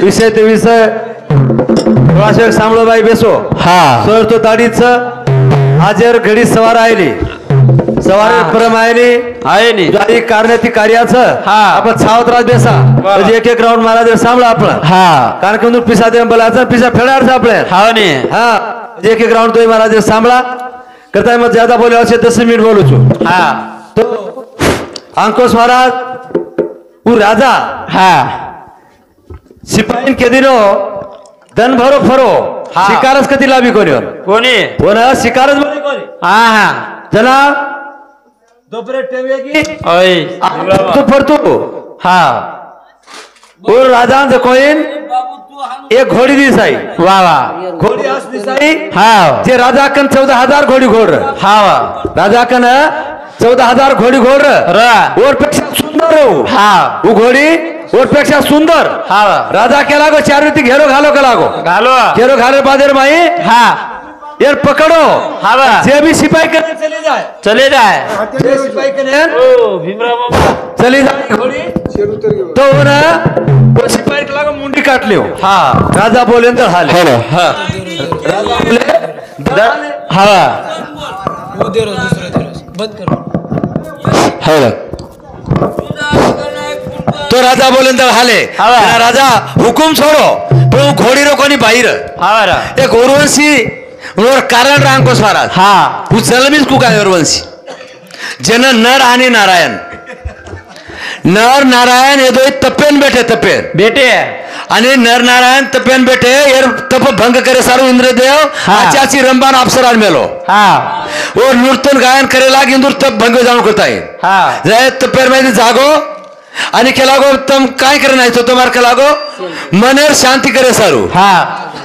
विषय ते विषय थोडाशा सांभाळ बाई बेसो हा सर तो ताडीच हाजर घडी सवार आयली सवार परम आयली जाई कारण्याती कार्याचं आपण सावध राज बेसा म्हणजे एक एक राऊंड मारा सांभाळा आपण हा कारण की पिसा दे बोलायचा पिसा फेडायचा आपल्या हा ने हा एक एक राऊंड तो महाराज सांभाळा करताय मग ज्यादा बोले असे 10 मिनिट बोलू छु हा तो अंकुश महाराज वो राजा हा सिपाही के दिनो धन भरो फरो शिकारच कधी लाभी कोणी शिकारच बरे कोणी हा जनाब दोपरे टेवेगी ओय तो फरतो हा और राजान से कोइन एक घोड़ी दिसाई वा वा घोड़ी आस दिसाई हा जे राजा कन 14,000 घोड़ी घोड़ हा राजा कन 14,000 घोड़ी घोड़ और पेक्षा सुंदर हो हा वो घोड़ी और पेक्षा सुंदर हा राजा के लागो चार रीति घेरो घालो के लागो घेरो घाले बादेर माई हा यार पकड़ो हा जे भी सिपाही करने चले जाए जे सिपाही करने ओ भीमराव चली जाए घोड़ी तो ना वो सिपाही के लागो मुंडी काट लियो हा राजा बोले तो हाल हा राजा बोले हा वो दे रहा दूसरा दे रहा बंद करो हा तो राजा बोले तो हाले राजा हुकुम छोड़ो तो घोड़ी रो कोनी बाहर हा एक औरवंशी और कारण राम को स्वराज हा वो जलमीज को काय औरवंशी जन नर आणि नारायण नर नारायण ये दो तपेन बेटे आणि नर नारायण तपेन बेटे यार तप भंग करे सारू इंद्रदेव आचाची रंबान अप्सरान मेलो हा और नृत्य गायन करे लाग इंद्र तप भंग जाणू करताय हा जय तपेर मध्ये जागो आणि केलागो तम काय करे नाही तो तुम्हार केलागो मनेर शांती करे सारू हा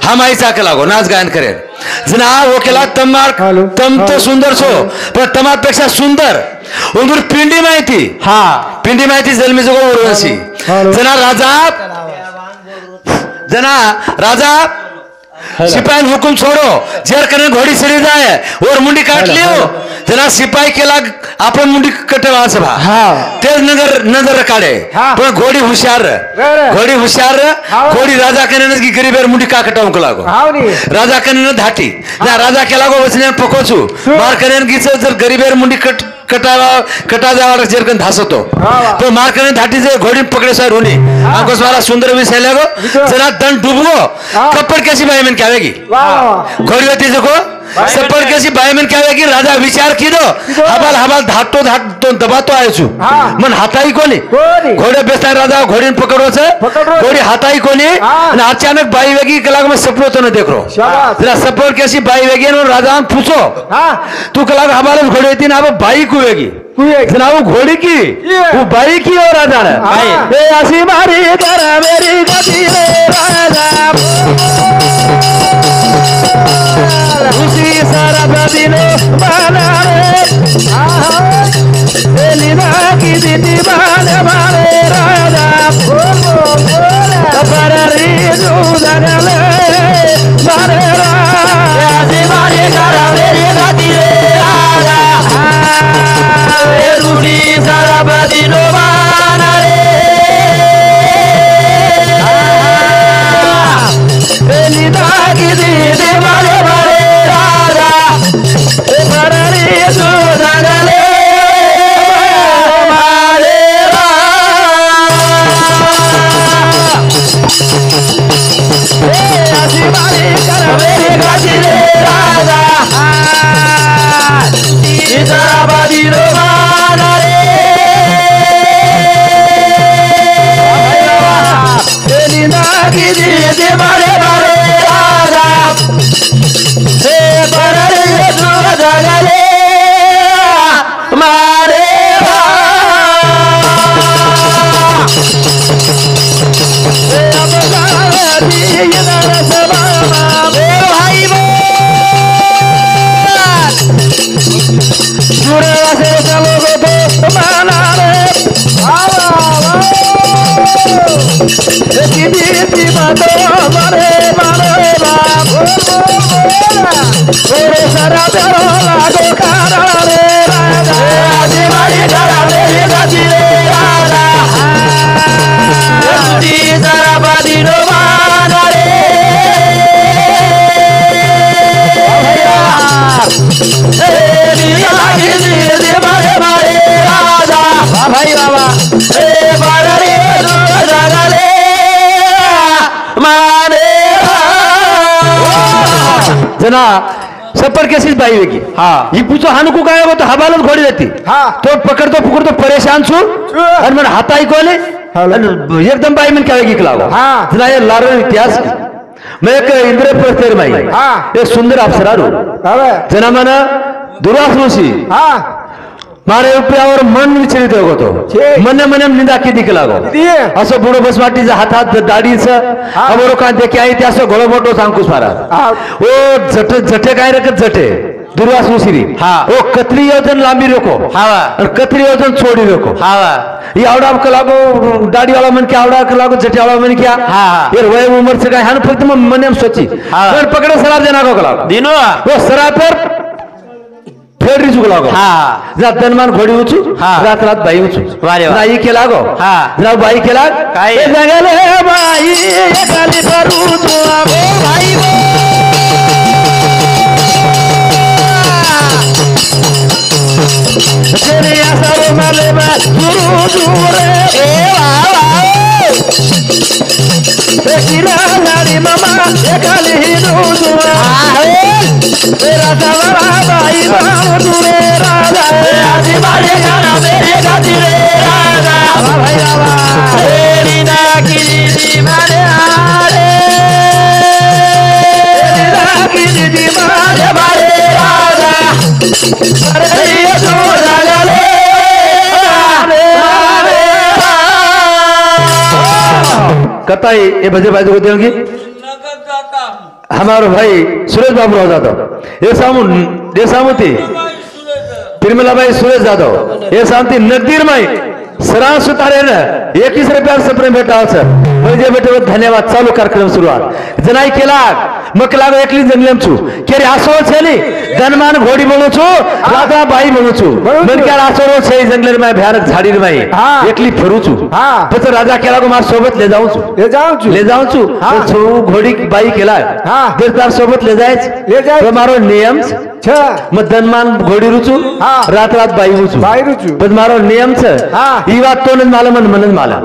हम ऐसा केलागो नाच गायन करे जना वो केला तम तो सुंदर सो पण तमापेक्षा सुंदर उंदूर पिंडी माहिती जन्मी जगो उर्वशी जना सिपाही हुकुम छोड़ो जेर करने घोड़ी चली जाए और मुंडी काट लियो जना सिपाही केला आपण मुंडी कटेवा सभा तेज नजर काढे पण घोड़ी होशियार घोड़ी राजा कने की गरीबेर मुंडी का कटाव को लागो राजा कने धाटी ना राजा केला गो वचने पकोचू मार कने गीच जर गरीबेर मुंडी कटा जावा जेरकन धासतो तो मार कने धाटी जे घोड़ी पकड़े सर होनी आंकोस वाला सुंदर भी सैलेगो जना दंड डूबगो कपड़ कैसी भाई में क्या आवेगी घोड़ी होती देखो सपड़ कैसी भाई में क्या आवेगी राजा विचार की दो हबाल धाटो दबातो आयो छु मन हाताई कोनी घोड़े बेस्ता राजा घोड़ी पकड़ो से घोड़ी हाताई कोनी અને अचानक बाई वेगी कलाक में सपनो तो न देख रो जरा सपड़ कैसी बाई वेगी ने राजा पूछो तू कलाक हबाल घोड़ी थी ना अब बाई को वेगी जना वो घोड़ी की वो बाई की और राजा ने ए आसी मारी कर मेरी गति रे राजा उसी सारा बदिनो बाला रे लीला की दीदी बाले बाले राजा पर री जुदले बाले राजा मारे कर मेरी गति रे राजा ए रूडी सारा बदिनो बाला रे लीला की दीदी बाले बाले सारा जना सपर केसीच बाई वेगी ही पूछो हानुकू काय होतो हबालच घोडी देती तो पकडतो परेशान छु आणि मन हाताई कोले एकदम बाई मन काय की लागो जना ये लारो इतिहास मैं एक इंद्रप्रस्थ तेर माई एक सुंदर अप्सरारू जना मन दुरासुशी मारे उपयावर मन विचलित होतो मने मने निंदा की दिख लागो असं बुडो बसवाटीचा हातात दाढीचं अमरो का देखी आहे ते असं गोळो मोठो सांगूस मारा ओ जटे काय रकत जटे दुर्वासू श्री ओ कतरी योजन लांबी रोको और कतरी योजन छोड़ी रोको ये आवड़ा का लागो दाढ़ी वाला मन क्या आवड़ा का लागो जटे वाला मन क्या ये वय उम्र से काय हन फक्त मने हम सोची पर पकड़े शराब देना को लागो दिनो वो शराब पर फेरी चुक लागो जात दनमान घोडी उचू रात रात बाई उचू बाई के लागो जाऊ बाई के लाग ए जंगले बाई काली करू तू आबो भाई गो तेरे असर माले बा गुरु दूरे ए वाओ ए किरा नारी मामा ए काली हिरू दूरा तेरा सवारा बाई बाबू दूरे राजा आदि बारे गाना मेरे गाती रे राजा भाई बाबा तेरी ना की दीवाने आरे तेरी ना की दीवाने बारे राजा अरे ये तो राजा ले कताई ये बजे बाजू को देंगी हमारो भाई सुरेश बाबू राव जाधव ये सामुती तिरमिला भाई सुरेश जाधव ये सामती नगदीर माई सरा सुतारे न 21 रुपया सप्रे भेटा म्हणजे बेटे धन्यवाद चालू कार्यक्रम सुरुवात जनाई केला मग लागो एकली जणलेम छु केरे आसो छेली धनमान घोडी बोलू छु राधा बाई बोलू छु मन के आसो छे जंगल में भयानक झाड़ी माई एकली फरू छु પછી राजा केला को मार सोबत ले जाऊं छु तो घोडी बाई केला देर तार सोबत ले जाए तो मारो नियम छ मग धनमान घोडी रुचू रात रात बाई रुचू पण मारो नियम छ ही बात तो मला मन मला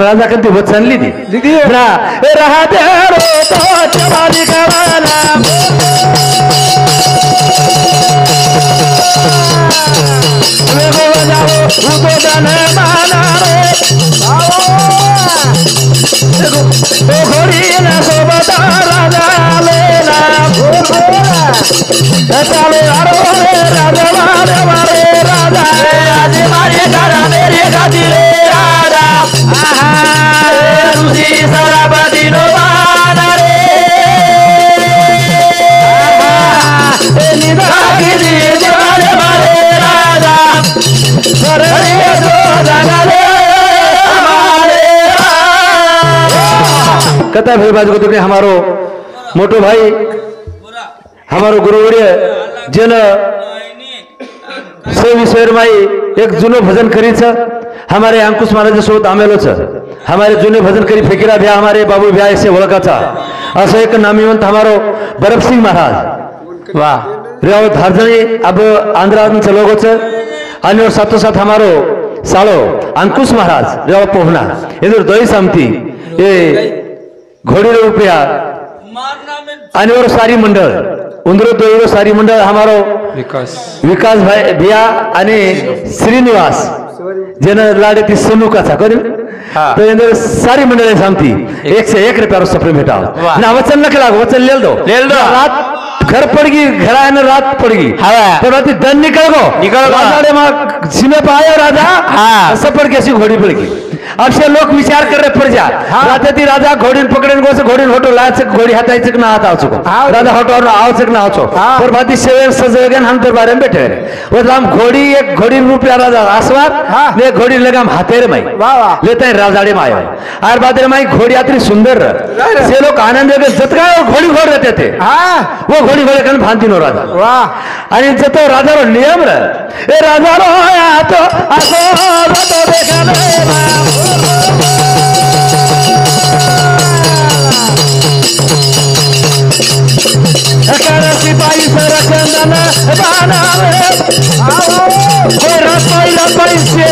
राजा कंती वचन ली दी ना रहा दे रो तो चवाली कवाला वे गो जाओ उतो जाने माना रे ओ घोड़ी ना सोबत राजा लेला चाले आरो राजा मारे राजा आज मारे गाना मेरे गाती रे राजा रुसी सराबती नो बाना रे निदा की दीवाने मारे राजा अरे तो जाना ले हमारे कथा भाई बाजू को हमारो मोटो भाई हमारो गुरुवर्य जन सेविश्वर माई एक जुनो भजन करी छ हमारे अंकुश महाराज सोबत आमेलो छ हमारे जुने भजन करी फेकिरा भ्या हमारे बाबू भ्या ऐसे ओळखा था असं एक नामीवंत हमारो बरफ सिंह महाराज वाह रेव धारजणी अब आंध्रा चलोगो छ आणि और साथो साथ हमारो सालो अंकुश महाराज रेव पोहना इधर दोई सामती ये घोड़ी रुपया आणि और सारी मंडळ उंदरो दोईरो सारी मंडळ हमारो विकास भाई भिया आणि श्रीनिवास जन लाडे ती सोनू का था कोणी तो इंदर सारी मंडळ सामती 101 रुपया सप्रे भेटाव ना वचन नक लागो वचन लेल दो रात घर पड़गी घरा है ना रात पड़गी तो रात दन निकल राजा माँ सीमे पे आयो राजा सफर कैसी घोड़ी पड़गी अब से लोग विचार कर रहे पड़ जा राते ती राजा घोड़ी पकड़े को से घोड़ी होटो ला से घोड़ी हटाई से ना आता उसको राजा होटो और आओ से ना आओ और बाती सेवन सजेगन हम दरबार में बैठे वो राम घोड़ी एक घोड़ी रुपया राजा आसवार ले घोड़ी लगाम हाथेर में लेते हैं राजाड़े में आयो और बातेर में घोड़ी यात्री सुंदर से लोग आनंद लेके जतका घोड़ी घोड़ रहते थे वो घोड़ी घोड़े कन भांति नो राजा वाह आणि जतो राजा रो नियम रे ए राजा रो आया तो आसो तो देखा सिपाही सरचंदन बाना रसपाई से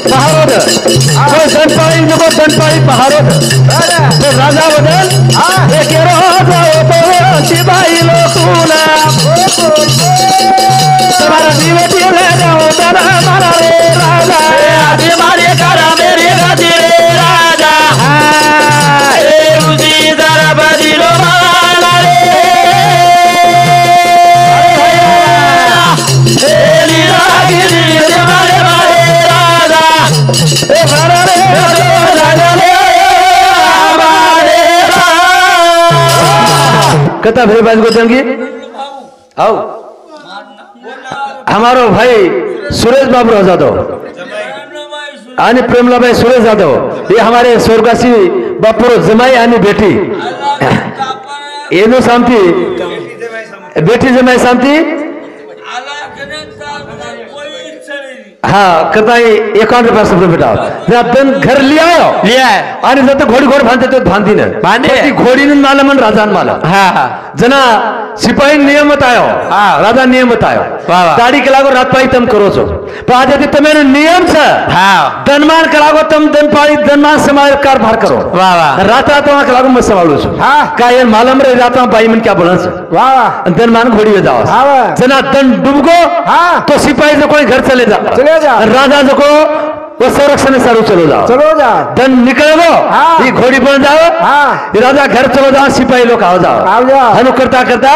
पहाड़ों कोई दनपाई पहाड़ों तो राजा बदल एक राजा तो सिपाही लोकुला तुम्हारा जीव दिले जाओ दर मारा रे राजा आदि मारे करा मेरे गादी रे राजा ए रुजी जरा बदिलो मारा रे ए लीला गिरी रे मारे मारे राजा ए मारा रे राजा रे मारे कथा भाई बात को देंगे आओ हमारो भाई सुरेश बाबू जाधव आणि प्रेमलाबाई सुरेश जाधव हे हमारे स्वर्गवासी बापूर जमाई आणि बेटी एनो शांति बेटी जमाई शांति हाँ करता है 51% बेटा जब दिन घर लिया है आणि जब तो घोड़ी घोड़ बांधते तो बांधी न बांधे घोड़ी ने माला मन राजा माला हाँ जना सिपाही नियम बतायो हाँ राजा नियम बतायो दाढ़ी के लागो रात पाई तम करो छो आज यदि तुम्हें नियम छ हाँ दनमान के लागो तम दन पाई दनमान समाज कारभार करो वाह वाह रात रात के लागो मत संभालो छो हाँ का ये मालूम रे रात में भाई मन क्या बोला छो वाह वाह दनमान घोड़ी में जाओ हाँ जना दन डूब गो हाँ तो सिपाही से कोई घर चले जा राजा जो को वो संरक्षण सारू चलो जाओ दन निकल गो ये घोड़ी बन जाओ ये राजा घर चलो जाओ सिपाही लोग आओ जाओ हनु करता करता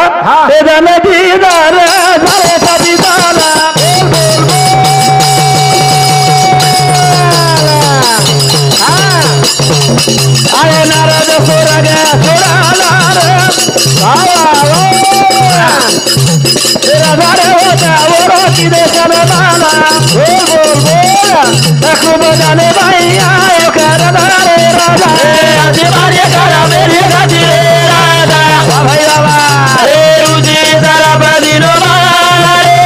दीदार आए नाराज सोरा गया सोरा राजा रे होता वो रोटी दे चलो माला खूब जाने भाई आयो कर रे राजा आदि मारे करा मेरी गादी रे राजा भाई बाबा रे रुजी जरा बदिलो माला रे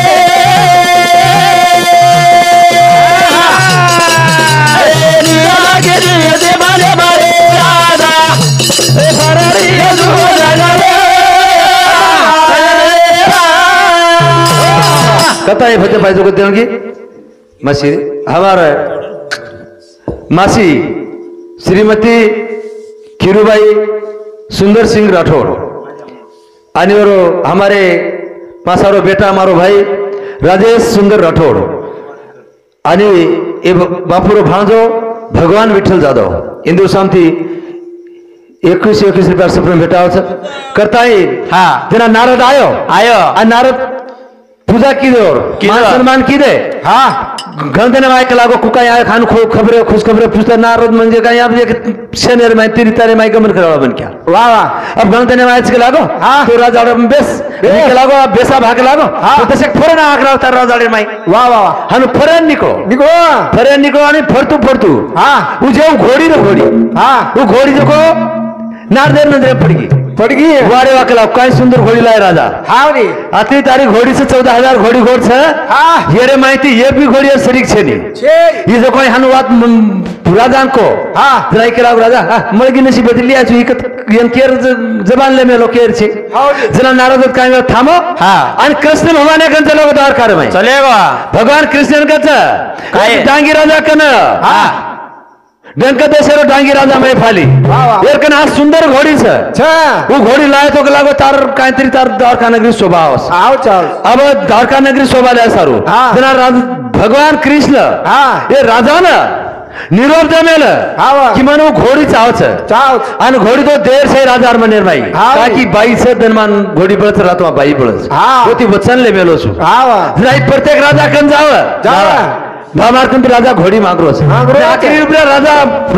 नीला के दे मारे मारे राजा ए फरारी जो राजा रे कथा है भजन भाई जो को देंगी मासी हमारा मासी श्रीमती खीरूबाई सुंदर सिंह राठौर आणि हमारे मासारो बेटा हमारो भाई राजेश सुंदर राठौर आणि बापूरो भांजो भगवान विठ्ठल जाधव इंदू शांति 21 रुपया सपन भेटा करता ही हाँ जना नारद आयो नारद पूजा की दे और मान सन्मान की दे हाँ गंधने माय के लागो कुका आए खान खबरें खुश खबरें पूछता नारद मंजे का यहाँ एक शनेर माय तेरी तारे माय गमन करवा बन क्या वाह वाह अब गंधने माय के लागो हाँ तो राजा बेस के लागो अब बेसा भाग लागो हाँ तो तसे फरन आकरा उतार राजा माय वाह वाह हनु फरन निको आणि फरतू हाँ वो जो घोड़ी रे घोड़ी हाँ वो घोड़ी जो को नारदेव नजरे पड़गी वारे वाकला काय सुंदर घोड़ी लाए राजा हाँ रे अति तारी घोड़ी से 14,000 घोड़ी घोड़ छ हाँ ये रे माहिती ये भी घोड़ी शरीक छे नी ये जो कोई हनुवात राजा को हाँ राय के राजा मळगी नशी बदली आज इकत केर जबान ले में लोकेर छे जना नारद काय थामो हाँ आणि कृष्ण भगवान गंज लोग द्वार कर में चलेगा भगवान कृष्ण गच काय डांगी राजा कन हाँ डंकदेश्वर डांगी राजा में फाली यार कन आज सुंदर घोड़ी से वो घोड़ी लाए तो लागो तार कायतरी तार द्वारका नगरी शोभा आओ चल अब द्वारका नगरी शोभा ले सारू जना भगवान कृष्ण ये राजा ना निरोप जमेल कि मनो घोड़ी चावच आणि घोड़ी तो देर से राजा मनेर भाई ताकि बाई से धनमान घोड़ी पड़त रातवा बाई पड़त होती वचन ले मेलो छु प्रत्येक राजा कन जाव भामार कंपी राजा घोड़ी मांगरो आखिरी रूप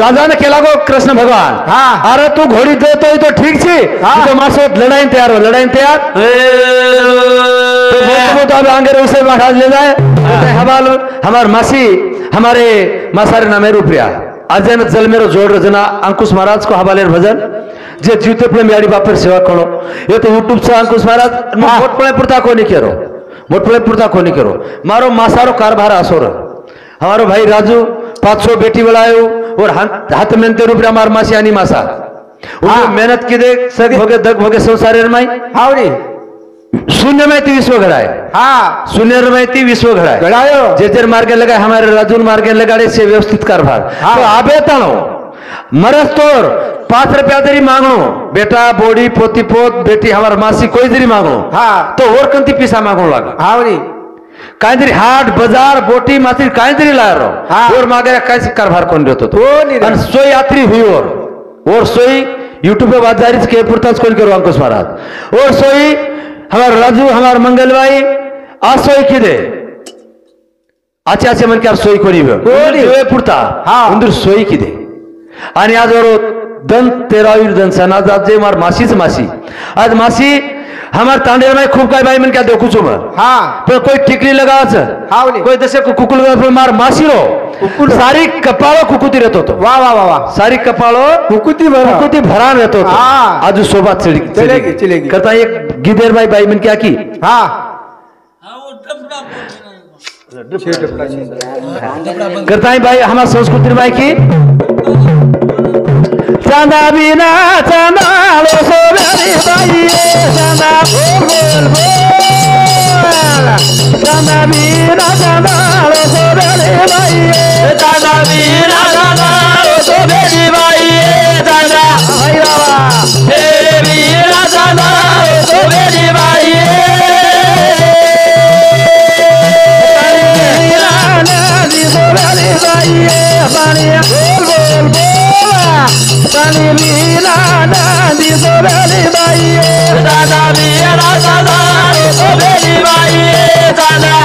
राजा ने केला को कृष्ण भगवान अरे तू घोड़ी दे तो ठीक छी तो मासो लड़ाई तैयार तो अब आगे उसे ले जाए हवाल हमार मासी हमारे मासारे नामे रूपया अजय जल मेरो जोड़ जना अंकुश महाराज को हवाले भजन जे जीवते प्रेम यारी बापर सेवा करो ये तो यूट्यूब से अंकुश महाराज मोटपड़े पुरता को नहीं करो मारो मासारो कारभार असोर हमारो भाई राजू 500 बेटी बनायो और हाथ मेहनत रूप हमार मासी आनी मासा मेहनत की दे सग भोगे दग भोगे संसार माई हावरी शून्य में विश्व घड़ाए शून्य में विश्व घड़ायो जेजर मार्गे लगाए हमारे राजू मार्गे लगाड़े से व्यवस्थित कारभार तो आबे तानो मरस तोर 5 रुपया जरी मागणो बेटा बोडी पोती पोत बेटी हमार मासी कोई जरी मागणो तो और कंती पिसा मागणो लागा काहीतरी हाट बाजार बोटी मासी काहीतरी लारो और मागे काय कारभार कोण देतो तो आणि सोय यात्री हुई और सोई यूट्यूब पे बात जारी के पुरताच कोण करो अंकुश महाराज और सोई हमार राजू हमार मंगलबाई आ सोई किदे आचे आचे मन के सोई कोणी पुरता उंदर सोई किदे आणि आज दन 13 दन सनाजात जे मार मासीच मासी आज मासी हमार तांडेर में खूब काय भाई मन क्या देखू छु मर पर कोई टिकली लगा कोई दसे को कुकुल लगा मार मासी रो सारी कपाळो कुकुती रहतो तो वाह वाह वाह सारी कपाळो कुकुती भरान रहतो तो आज शोभा चलेगी करता एक गिदेर भाई भाई मन क्या की करता है भाई हमारा संस्कृति भाई की चांदा बिना चांदा लो सोबेरी बाई चांदा बोल चांदा बिना चांदा लो सोबेरी बाई चांदा बिना चांदा लो सोबेरी बाई चांदा भाई बाबा हे बिना चांदा लो सोबेरी बाई सोबेरी बाई पानी बोल Dani mina nandi sobeli bayi Dada mina dada sobeli bayi Dada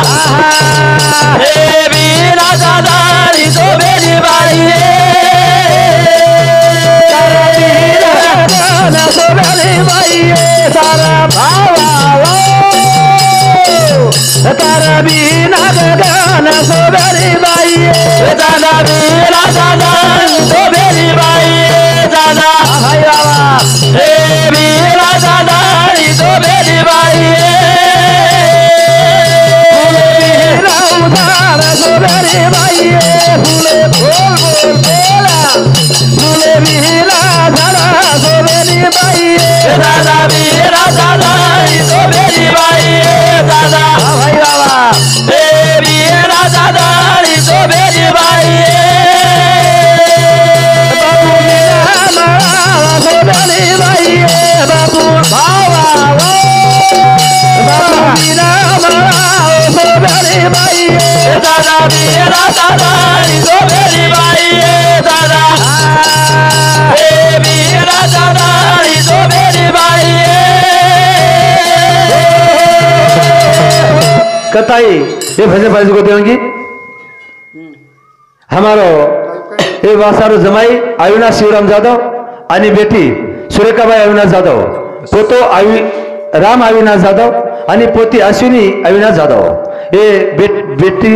mina dada sobeli bayi Dada mina dada sobeli bayi Dada bawa Dada mina dada sobeli bayi Dada mina dada sobeli bayi Dada, hai baba, hey mera dada, iso beri bayi. Phule mera udara, so beri bayi. Phule bol bola, phule mera dada, so beri bayi. Dada mera dada, iso beri bayi. Dada, hai baba, hey mera dada, iso beri bayi. Sobeli bayi babu bawa babu mina mara sobeli bayi dada mera dada sobeli bayi dada hey mera dada sobeli bayi कताई ये भजन बाजी को देंगी हमारो ये वासारो जमाई अविनाश शिवराम जाधव आणि बेटी सुरेखाबाई अविनाश जाधव पोतो राम अविनाश जाधव आणि पोती अश्विनी अविनाश जाधव हे बेटी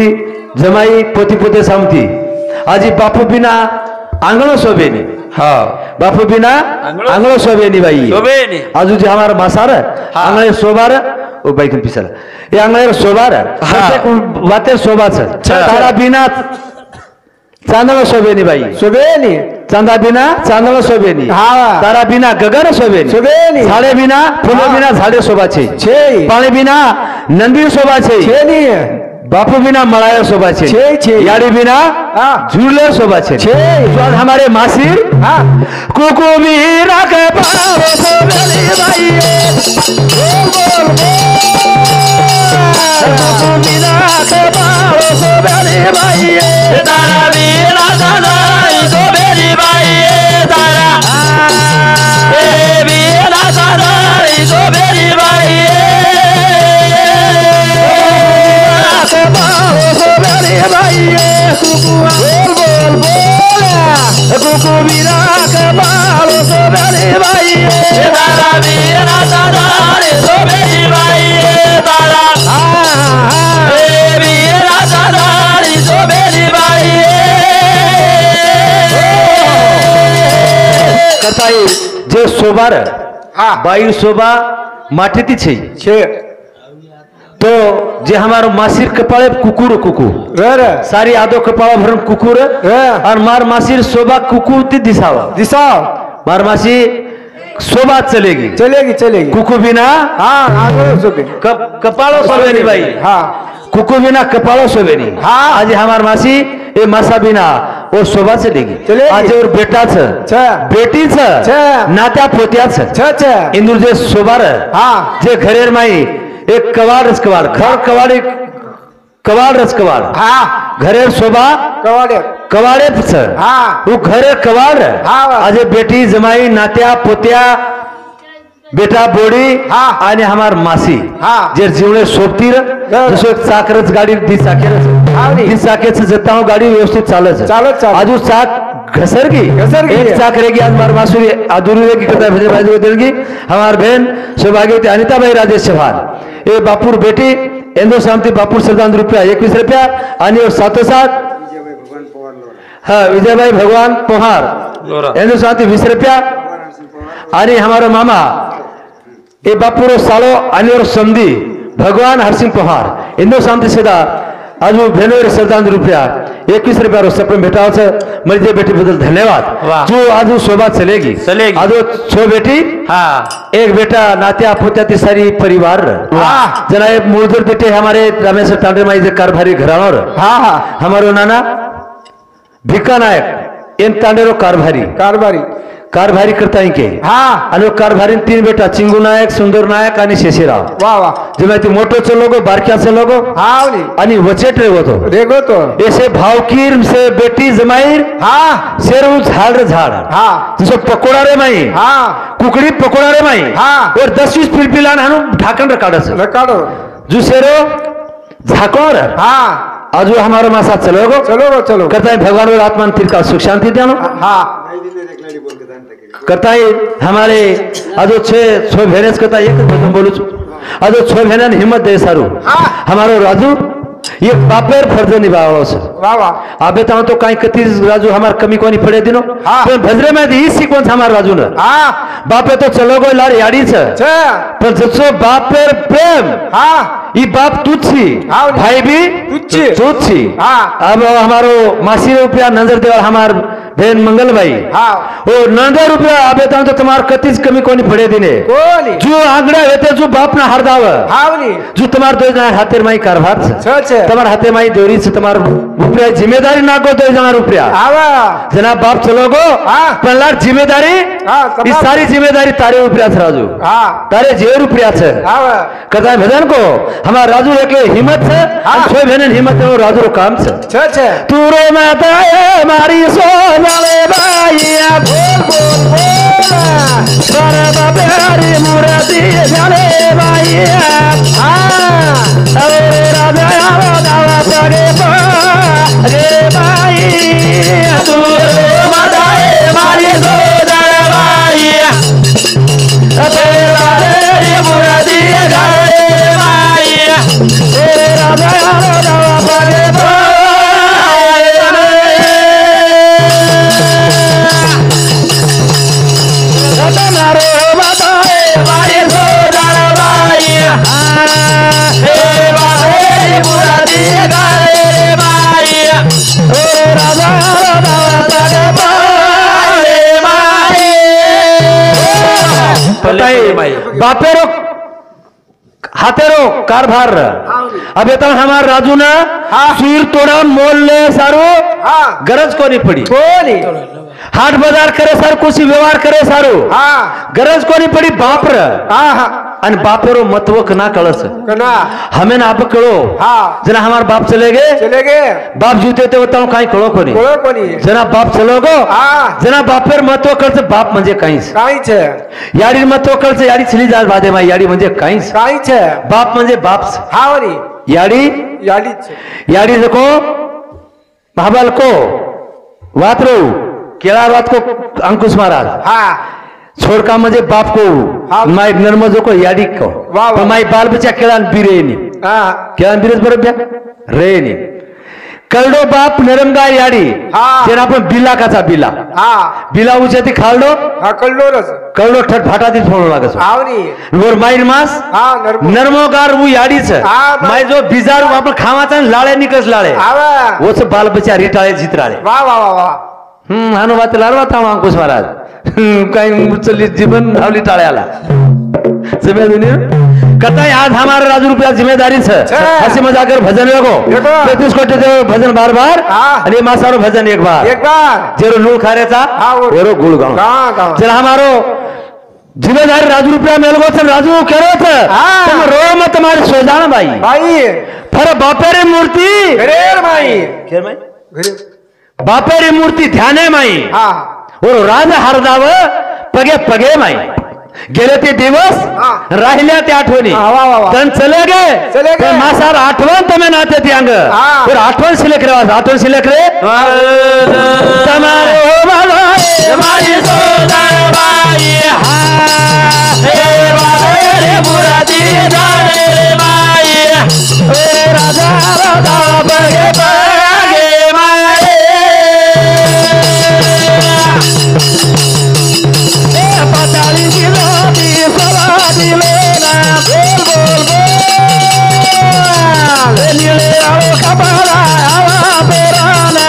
जमाई पोती पोते सामती आजी बापू बिना आंगणो शोभेनी बापू बिना आंगणो शोभेनी बाई आजू जे हमारा मासार आंगणे शोभार ओ बाई कन पिसल ये आंगणे शोभार वाते शोभा तारा बिना चांदला शोभेनी बाई शोभेनी चांदा बिना चांदला शोभेनी तारा बिना गगन शोभेनी झाडे बिना फुले बिना झाडे शोभाचे पाणी बिना नंदी शोभाचे बापू बिना मलाया शोभाचे याडी बिना झूले शोभाचे तो हमारे मासिर कुकु मीरा के पारो शोभेनी बाई कुकु मीरा के पारो शोभेनी बाई तारा बिना तारा शोभेनी बाई तारा ए बिना तारा शोभेनी बाई के पारो शोभेनी बाई कुकु बोल कुकु मीरा के पारो शोभेनी बाई तारा बिना तारा शोभेनी बाई तारा ए बिना तारा शोभेनी बाई कथाई जे शोभार बाई शोभा माटीती छे तो जे हमारो मासिर कपाळे कुकुर कुकुर सारी आदो कपाळा भरून कुकुर और मार मासिर शोभा कुकुर ती दिसाव मार मासी शोभा चलेगी कुकु बिना कपाळो शोभेनी बाई कुकु बिना कपाळो शोभेनी आज हमार मासी ए मासा बिना वो शोभा चलेगी आज और बेटाच बेटीच नात्या पोत्याच इंदूर जे शोभार जे घरेर माई एक कवाड रच कवाड घर कवाड एक कवाड रच कवाड घरेर शोभा कवाडे वो घरे कवाड आज बेटी जमाई नात्या पोत्या बेटा बोडी आणि हमार मासी जे जीवने शोभतीर जसं एक चाकरच गाडी दी चाकेच जता हूँ गाडी व्यवस्थित चालत आजू चाक घसरगी एक चाक रहेगी आज मार मासूरी अधूरी रहेगी कहता है भाई देगी हमार बहन सौभाग्यवती अनिता भाई राजेश चौहान ये बापुर बेटी इंदो शांति बापुर श्रद्धांजलि रुपया 21 रुपया आणि और साथों साथ हाँ विजयभाई भगवान पोहार इंदो शांति 20 रुपया आणि हमारा मामा ए बापुरो सालो आणि और समधी भगवान हरसिंह पोहार इंदो शांति सीधा आज वो भेनोर श्रद्धांजलि रुपया 21 रुपया रो सपन बेटा मरिजे बेटी बदल धन्यवाद जो आज शोभा चलेगी आज छो बेटी एक बेटा नात्या पोत्या सारी परिवार जना मूलधर बेटे हमारे रामेश्वर तांडे माई जे कारभारी घराणोर हमारो नाना भिक्का नायक इन तांडेरो कारभारी करता के आणि कारभारी 3 बेटा चिंगू नायक सुंदर नायक आणि शेषेराव जेव्हा ती मोठो चलोगो बारक्या चलोगो आणि वचेट रेगो तो ऐसे भावकीर से बेटी जमाईर शेरू झाड जसं पकोडा रे माई कुकडी पकोडा रे माई और 10-20 पिलपिला हाणू ढाकण रकाडो जो शेरो झाकोर आज हमारा मासा चलो करता है भगवान और आत्मा तीर का सुख शांति देनो करता है हमारे आजो छो भेनेस करता एक बोलू आजो छो भेनन हिम्मत दे सारू हमारो राजू ये बापेर फर्ज निभावो आबे तो काही कती राजू हमार कमी कोनी पडे दिनो पण भजरे में ही सिक्वेंस हमार राजू न बापे तो चलो गो लार याडी पण जसो बापेर प्रेम ई बाप तुच्छी भाई भी तुच्छी अब हमारो मासी रुपया नजर देवा हमार बहन मंगल भाई और 90 रुपया आबे तो तुम्हार कतीच कमी कोनी पडे दिने जो आंगड़ा होते जो बाप ना हरदाव जो तुम्हार दो जना हातेर माई कारभार तुम्हार हाथे माई दोरी से तुम्हार रुपया जिम्मेदारी ना को 2 जना रुपया जना बाप चलो गो पण लाख जिम्मेदारी इस सारी जिम्मेदारी तारे रुपया राजू तारे जे रुपया छे कदा भजन को हमार राजू एकले हिम्मत छे छो बहन हिम्मत रो राजू रो काम छे तू रो माता मारी सो जाले भाईया बोल बर बाबेरी मुरादी जाले भाईया अरे राजा दावा पगे रे भाई तू रो माता मारी सो जाले भाईया अरे बाबेरी मुरादी जाले भाईया अरे राजा दावा पगे बापेरो हाथेरो कारभार अब ये हमार राजू ना सुर तोड़ा मोल ले सारो गरज को नहीं पड़ी हाट बाजार करे सारो कुछ व्यवहार करे सारो गरज को नहीं पड़ी बापर आणि बापेरो मतवक ना कळस हमें ना आप कळो जना हमार बाप चले गए बाप जीते ते बताओ काही कळो कोणी जना बाप चलो गो जना बापेर महत्व कळच बाप म्हणजे काहीच याडी महत्व कळच याडी छली जात बादे माई याडी म्हणजे काहीच बाप म्हणजे बाप याडी देखो महाबल को वातरो केला रात को अंकुश महाराज छोड़का मुझे बाप को माई नर्मजो को याडी को माई बाल बच्चा केला बिरेनी केला बिरेस बरोबर रेनी कलडो बाप नरमगाय याडी जेना आपण बिला काचा बिला उचेती खालडो कलडो ठट फाटाती फोडो लागस वर माई मास नरमोगार वो याडी छ माई जो बिजार आपण खावाचा लाळे निकस लाळे वोच बाल बच्चा रिटाळे जित्राळे हानो बात लारवा था अंकुश महाराज काही चली जीवन धावली टाळ्याला जम्या दुनिया कहता है आज हमारे राजू रुपया जिम्मेदारी है हंसी मजाक कर भजन लगो 35 कोटी देव भजन बार बार आणि मासारो भजन एक बार जेरो लूळ खारेचा वेरो गुळ गाव चल हमारो जिम्मेदारी राजू रुपया मेलगो छ राजू केरो छ तुम रो मत तुम्हारे सोजान भाई फर बापेरी मूर्ति घरेर माई केर माई बापेरी मूर्ति ध्याने माई और राजा हरदाव पगे पगे माई गेले ते दिवस राहिल्या त्या आठवणी तन चले गे मासार आठवण तुम्हें नाते ती अंग फिर आठवण शिल्लक रे आठवण शिल्लक रे तुम्हारे ओ बाबा माई सोदर बाई हे बाबा रे मुरादी जाने रे माई ए राजा राजा बगे बगे माई पताली दिलोनी सवा दिलेना बोल नीले आओ कपाला आवा पेराना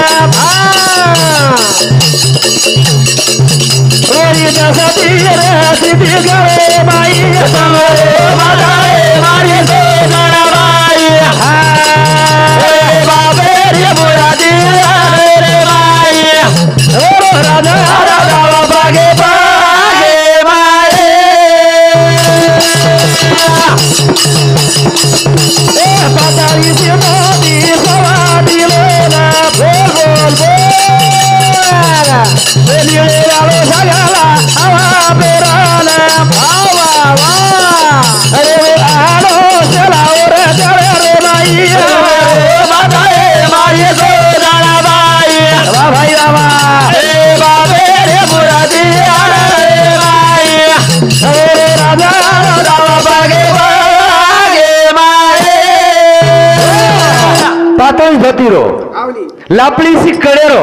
ओरी दसती रे सिद्धि गए माई तुम्हारे बजाए मारी सोना माई हे बाबे रे मुरादी रे माई ओ राजा राजा बागे पताली दिलोनी सवा दिलेना बोल नीले आओ सगला आवा पेराना अरे आलो चलाओ रे चले रे माई बाबाए माई सोना बाई भाई बाबा ए बाबे रे मुरादी रे माई अरे राजा राजा बागे पातळ धोतीरो लापळीसी कडेरो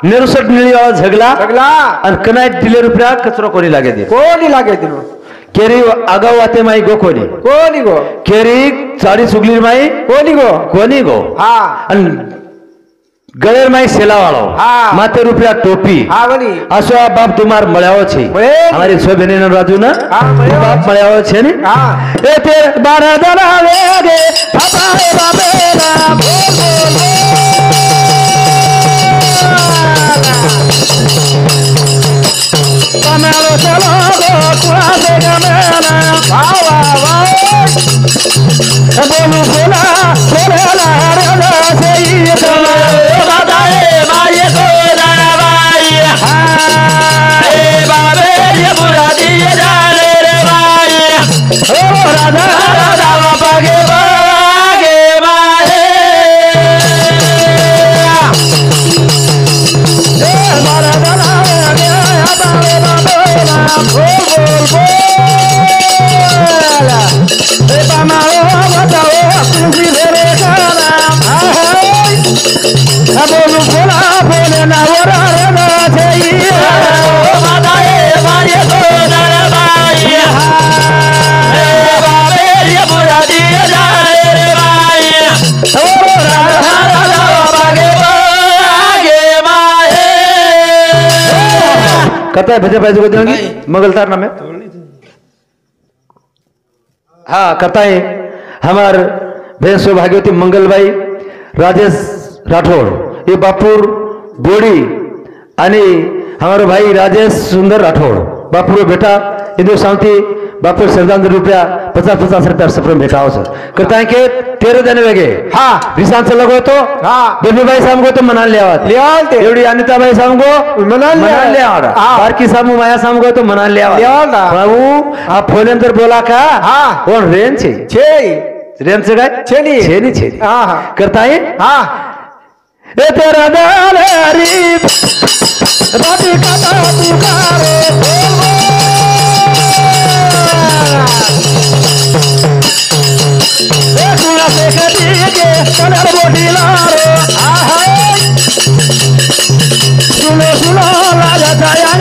नेरुसट निळीवा झगला आणि कनाय दिले रुपया कचरो कोणी लागे दिलो केरी आगाव आते माई गो कोणी गो केरी साडी सुगली माई कोणी गो आणि गळेर माई सेलावाळो माथे रुपया टोपी असो बाप तुमार मळ्याओ छे हमारी छो बहने राजू ना बाप मळ्याओ छे ने ए ते 12 दला वेगे पापा रे बाबे ना बोल पनालो चलो गो कुआ से गमेना वाह बोलू बोला रे से ये बादाए माई सोना बाई हे बाबे ये मुरादी जाने रे बाई ओ राजा राजा बागे माई ए मारा दाना बोल ए पनालो बताओ तुझी रे गाना बोलू बोला बोले ना वरा रे ना चाहिए ओ माताए मारिए सोना बाई हे बाबे ये मुरादी जाने रे बाई ओ राजा राजा बागे माए कहता है भजे पैसे को देंगे मंगलतार नाम है हाँ कहता है हमार बहन सौभाग्यवती मंगलबाई राजेश राठौड़ ये बापुर बोड़ी आणि हमारे भाई राजेश सुंदर राठौड़ बापुर बेटा इंदु शांति बापुर श्रद्धांजलि रुपया 50-50 रुपया सफर भेटाओ सर करता है कि 13 देने लगे रिसान से लगो तो बेबी भाई साहब को तो मना लिया एवढी अनिता भाई साहब को मना लिया बारकी साहब माया साहब को तो मना लिया बाबू आप फोन अंदर बोला का और रेंज रेंज से गए छेनी करता है ए तेरा दाल हरी राती काटा पुकारे ए सुना से कटी के कलर बोटी लारो सुनो लाजा जाया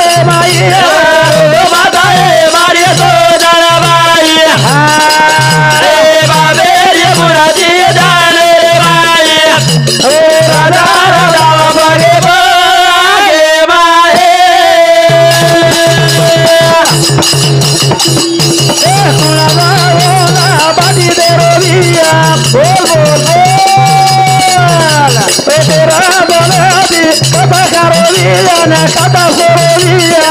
रे माई ओ माताए मारिए तो जाना माई ए बाबे ये मुरादी जाने रे माई ओ राजा राजा बागे माए ए सुना ना कथा सोरिया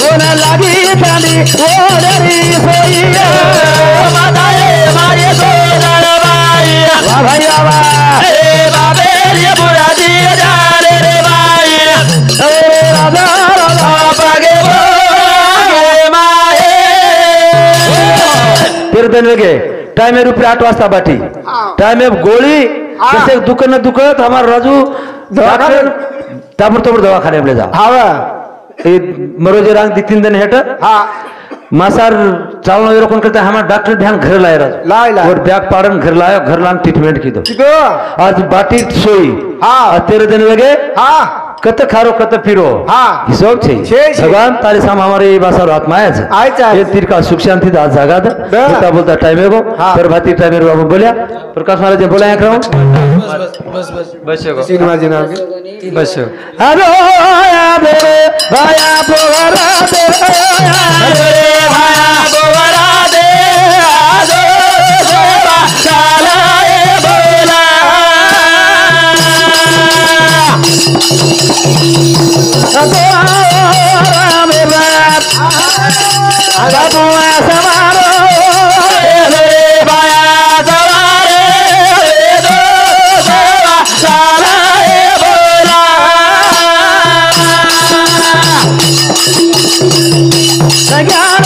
कोणा लागी चांदी ओडरी सोयिया माताये माये सोनार बाई वा भैया वा ए बाबे रे बुरादी जारे रे बाई ए राजा राजा पागे माये फिर दिन लगे टाइम है रुपये 8 वाजता बाटी टाइम है गोळी जैसे दुकान दुखत हमारा राजू दवाखाने ताबडतोब दवाखान्यामध्ये जा हावा मरोजे रांग 3 दिन हेट मासार चालना जरा कोण करता हमारा डॉक्टर ध्यान घर लाए राजू और बैग पाड़न घर लाया घर लान ट्रीटमेंट की दो आज बाटी सोई हाँ 13 दिन लगे हाँ कत खारो कत फिरो हाँ सब छे भगवान तारे साम हमारे बासार आत्मा है ये तीर का सुख शांति दा जागा दा बोलता टाइम है वो पर भाती टाइम है बाबू बोलिया प्रकाश महाराज बोला है कराऊं बस बस सिनेमा जनाब बस हेलो आया बेरे भाया पोवरा दे भाया पोवरा दे आजो सेवा चलाए बोला सतो राम राम आजा तू समारो रे भाया सवारे दो सेवा चलाए बोला ज्ञान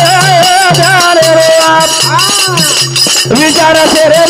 जाने रे आप विचार से रे